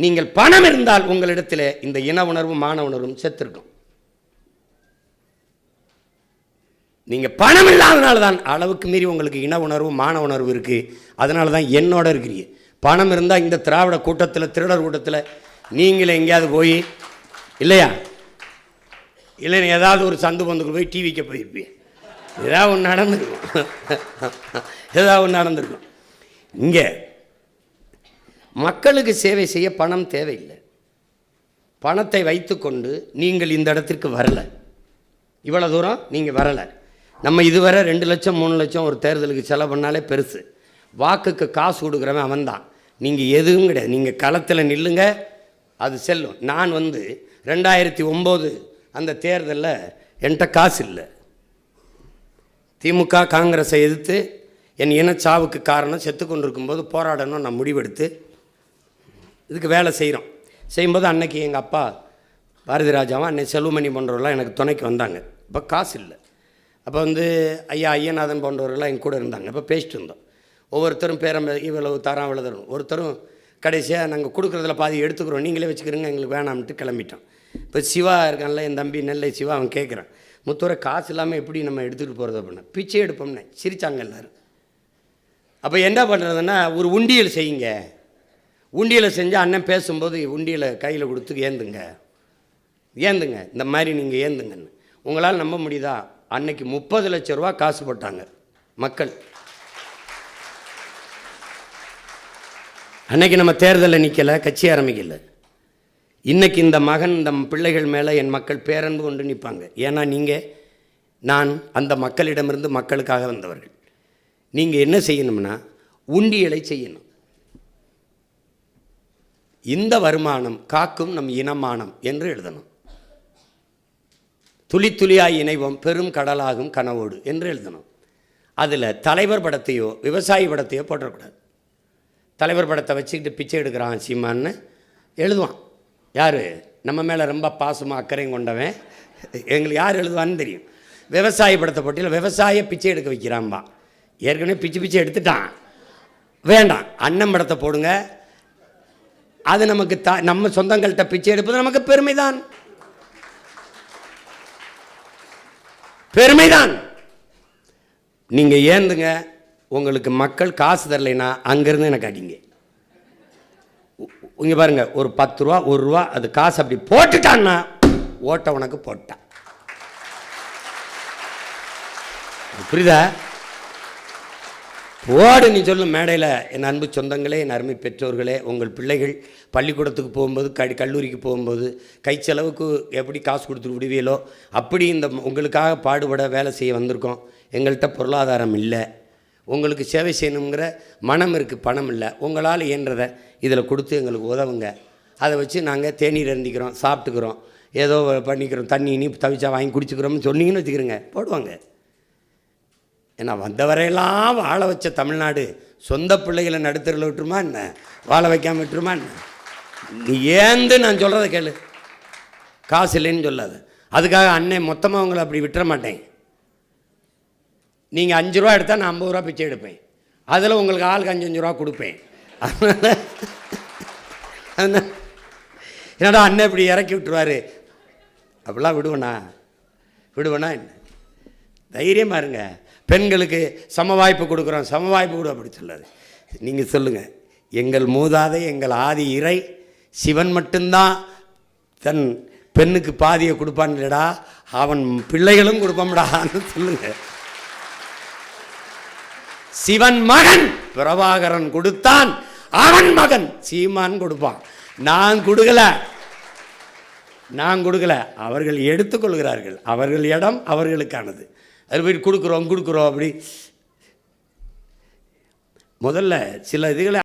நீங்கள் பணம் இருந்தால் உங்களிடத்தில் இந்த இன உணர்வும் மான உணர்வும் செத்திருக்கும். நீங்கள் பணம் இல்லாதனால தான் அளவுக்கு மீறி உங்களுக்கு இன உணர்வு மான உணர்வு இருக்குது. அதனால தான் என்னோட இருக்கிறீங்க. பணம் இருந்தால் இந்த திராவிட கூட்டத்தில் திருடர் கூட்டத்தில் நீங்களே எங்கேயாவது போய் இல்லையா, இல்லைன்னு ஏதாவது ஒரு சந்து பந்துக்கு போய் டிவிக்க போயிருப்பீங்க. ஏதாவது ஒன்று நடந்துருக்கும், ஏதாவது ஒன்று நடந்திருக்கும். இங்கே மக்களுக்கு சேவை செய்ய பணம் தேவையில்லை. பணத்தை வைத்துக்கொண்டு நீங்கள் இந்த இடத்திற்கு வரலை, இவ்வளோ தூரம் நீங்கள் வரலை. நம்ம இதுவரை 2 லட்சம் 3 லட்சம் ஒரு தேர்தலுக்கு செலவு பண்ணாலே பெருசு. வாக்குக்கு காசு கொடுக்குறவன் அவன் தான். நீங்கள் எதுவும் கிடையாது. நீங்கள் களத்தில் நில்லுங்க, அது செல்லும். நான் 2009 அந்த தேர்தலில் என்கிட்ட காசு இல்லை. திமுக காங்கிரஸை எதிர்த்து என் இனச்சாவுக்கு காரணம் செத்து கொண்டிருக்கும்போது போராடணும் நான் முடிவெடுத்து இதுக்கு வேலை செய்யும்போது அன்னைக்கு எங்கள் அப்பா பாரதி ராஜாவும் அன்னை செல்வமணி போன்றவர்களாம் எனக்கு துணைக்கு வந்தாங்க. இப்போ காசு இல்லை. அப்போ ஐயா ஐயநாதன் போன்றவர்கள்லாம் என் கூட இருந்தாங்க. இப்போ பேசிட்டு இருந்தோம். ஒவ்வொருத்தரும் பேரம் இவ்வளவு தரம் அவ்வளோ தரும். ஒருத்தரும் கடைசியாக நாங்கள் கொடுக்குறதுல பாதி எடுத்துக்கிறோம், நீங்களே வச்சுக்கிறோங்க, எங்களுக்கு வேணாம்ட்டு கிளம்பிட்டோம். இப்போ சிவா இருக்கான்ல, என் தம்பி நெல்லை சிவா, அவன் கேட்குறான், முத்துவரை காசு இல்லாமல் எப்படி நம்ம எடுத்துகிட்டு போகிறது அப்படின்னா, பிச்சை எடுப்போம்னு சிரித்தாங்க எல்லோரும். அப்போ என்ன பண்ணுறதுன்னா, ஒரு உண்டியல் செய்யுங்க. உண்டியலை செஞ்சால் அண்ணன் பேசும்போது உண்டியலை கையில் கொடுத்து ஏந்துங்க இந்த மாதிரி நீங்கள் ஏந்துங்கன்னு. உங்களால் நம்ப முடியுதா? அன்னைக்கு 30 லட்சம் ரூபா காசு போட்டாங்க மக்கள். அன்னைக்கு நம்ம தேர்தலில் நிற்கலை, கட்சி ஆரம்பிக்கலை. இன்றைக்கி இந்த மகன் இந்த பிள்ளைகள் மேலே என் மக்கள் பேரன்பு கொண்டு நிற்பாங்க. ஏன்னா நான் அந்த மக்களிடமிருந்து மக்களுக்காக வந்தவர்கள். நீங்கள் என்ன செய்யணும்னா உண்டியலை செய்யணும். இந்த வருமானம் காக்கும் நம் இனமானம் என்று எழுதணும். துளி துளியாய் இணைவோம் பெரும் கடலாகும் கனவோடு என்று எழுதணும். அதில் தலைவர் படத்தையோ விவசாயி படத்தையோ போட்டக்கூடாது. தலைவர் படத்தை வச்சுக்கிட்டு பிச்சை எடுக்கிறான் சீமான்னு எழுதுவான். யார் நம்ம மேலே ரொம்ப பாசமாக அக்கறையும் கொண்டவன், எங்களுக்கு யார் எழுதுவான்னு தெரியும். விவசாய படத்தை போட்டியில் விவசாய பிச்சை எடுக்க வைக்கிறான்பா. ஏற்கனவே பிச்சை எடுத்துட்டான், வேண்டாம். அண்ணன் படத்தை போடுங்க. அது நமக்கு நம்ம சொந்தங்கள்கிட்ட பிச்சை எடுப்பது நமக்கு பெருமைதான். நீங்கள் ஏந்துங்க. உங்களுக்கு மக்கள் காசு தரலைன்னா அங்கேருந்து எனக்கு அடிங்க. இங்கே பாருங்கள், ஒரு 10 ரூபா 1 ரூபா அது காசு அப்படி போட்டுட்டான்னா ஓட்ட உனக்கு போட்டான். புரியுதா? போடு நீ சொல்லும் மேடையில். என் அன்பு சொந்தங்களே, என் அருமை பெற்றோர்களே, உங்கள் பிள்ளைகள் பள்ளிக்கூடத்துக்கு போகும்போது கல்லூரிக்கு போகும்போது கை செலவுக்கு எப்படி காசு கொடுத்துட்டு விடுவீங்களோ அப்படி இந்த உங்களுக்காக பாடுபட வேலை செய்ய வந்திருக்கோம். எங்கள்கிட்ட பொருளாதாரம் இல்லை, உங்களுக்கு சேவை செய்யணுங்கிற மனம் இருக்குது, பணம் இல்லை. உங்களால் இயன்றதை இதில் கொடுத்து எங்களுக்கு உதவுங்க. அதை வச்சு நாங்கள் தேநீர் அருந்திக்கிறோம், சாப்பிட்டுக்கிறோம், ஏதோ பண்ணிக்கிறோம், தண்ணி இனி தவிச்சா வாங்கி குடிச்சுக்கிறோம்னு சொன்னீங்கன்னு வச்சுக்கிறோங்க, போடுவாங்க. ஏன்னா வந்தவரையெல்லாம் வாழ வச்ச தமிழ்நாடு சொந்த பிள்ளைகளை நடுத்தரில் விட்டுருமா என்ன? வாழ வைக்காமல் விட்டுருமா என்ன? நீ ஏந்து நான் சொல்கிறத கேளு. காசு இல்லைன்னு சொல்லாது. அதுக்காக அண்ணன் மொத்தமாக உங்களை அப்படி விட்டுற மாட்டேன். நீங்கள் 5 ரூபா எடுத்தால் நான் 50 ரூபா பிச்சை எடுப்பேன். அதில் உங்களுக்கு ஆளுக்கு 5 ரூபா கொடுப்பேன். என்னடா அண்ணன் இப்படி இறக்கி விட்டுருவார், அப்படிலாம் விடுவேண்ணா என்ன? தைரியமாக இருங்க. பெண்களுக்கு சம வாய்ப்பு கொடுக்குறோம், சம வாய்ப்பு கொடு அப்படி சொல்லாது. நீங்கள் சொல்லுங்கள், எங்கள் மூதாதை எங்கள் ஆதி இறை சிவன் மட்டும்தான் தன் பெண்ணுக்கு பாதியை கொடுப்பான் இல்லடா, அவன் பிள்ளைகளும் கொடுப்பான்டான்னு சொல்லுங்கள். சிவன் மகன் பிரபாகரன் கொடுத்தான், அவன் மகன் சீமான் கொடுப்பான். நான் கொடுக்கல, அவர்கள் எடுத்துக்கொள்கிறார்கள். அவர்கள் இடம் அவர்களுக்கானது. அது போய் கொடுக்குறோம் அப்படி முதல்ல சில இதுகளை